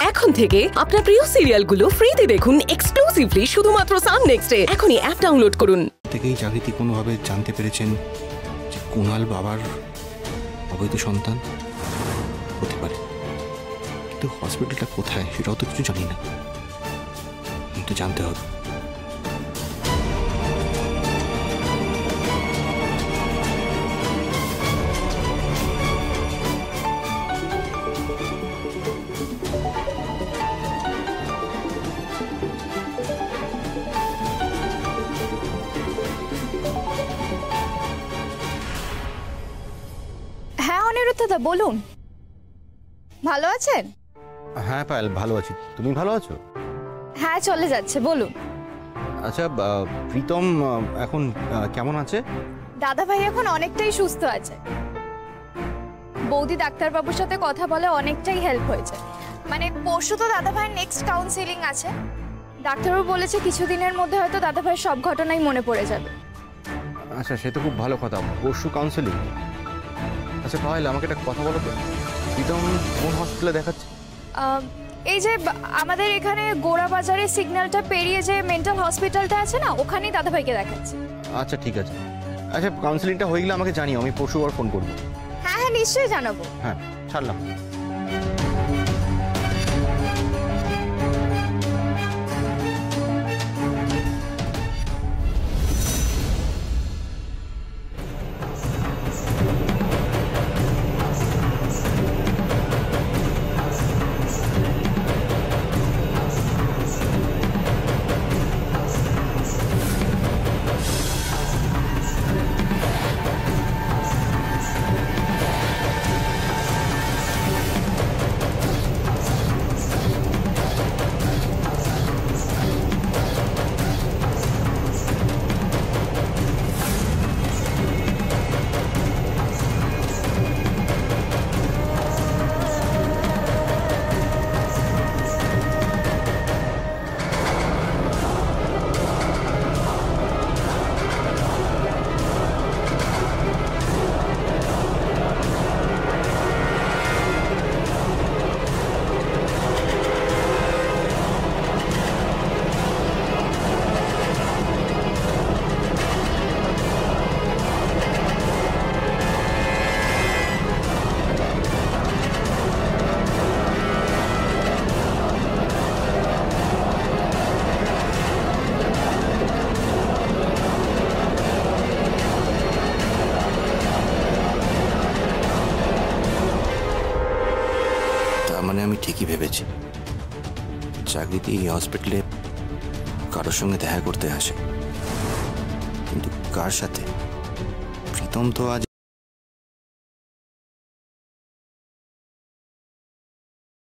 এখন থেকে আপনার প্রিয় সিরিয়ালগুলো ফ্রিতে দেখুন এক্সক্লুসিভলি শুধুমাত্র সান নেক্সটে। এখনই অ্যাপ ডাউনলোড করুন। থেকেই জাগৃতি কোনোভাবে জানতে পেরেছেন যে কুণাল বাবার অবৈধ সন্তান হতে পারে, কিন্তু হসপিটালটা কোথায় সেটাও তো কিছু জানি না, কিন্তু জানতে হবে। হ্যাঁ অনিরুদ্ধদা বলুন, ভালো আছেন? হ্যাঁ পায়েল, ভালো আছি। তুমি ভালো আছো? হ্যাঁ চলে যাচ্ছে, বলুন। আচ্ছা, প্রীতম এখন কেমন আছে? দাদা ভাই এখন অনেকটাই সুস্থ আছে। বৌদি ডাক্তারবাবুর সাথে কথা বলে অনেকটাই হেল্প হয়েছে। মানে পরশু তো দাদা ভাইয়ের নেক্সট কাউন্সিলিং আছে। ডাক্তারবাবু বলেছে কিছুদিনের মধ্যে হয়তো দাদা ভাইয়ের সব ঘটনাই মনে পড়ে যাবে। আচ্ছা, সে তো খুব ভালো কথা। পরশু কাউন্সেলিং। আচ্ছা পায়েল, আমাকে একটা কথা বলো তো, প্রীতম কোন হসপিটালে দেখাচ্ছে? এই যে আমাদের এখানে গোড়া বাজারে সিগন্যালটা পেরিয়ে যে মেন্টাল হসপিটালটা আছে না, ওখানেই দাদা ভাইকে দেখাচ্ছে। আচ্ছা ঠিক আছে। আচ্ছা, কাউন্সেলিংটা হয়ে গেলে আমাকে জানিও, আমি পরশু আর ফোন করবো। হ্যাঁ হ্যাঁ নিশ্চয়ই জানাবো। হ্যাঁ, ছাড়লাম। মানে আমি ঠিকই ভেবেছি, জাগৃতি এই হসপিটালে কারোর সঙ্গে দেখা করতে আসে, কিন্তু কার সাথে? প্রীতম তো আজ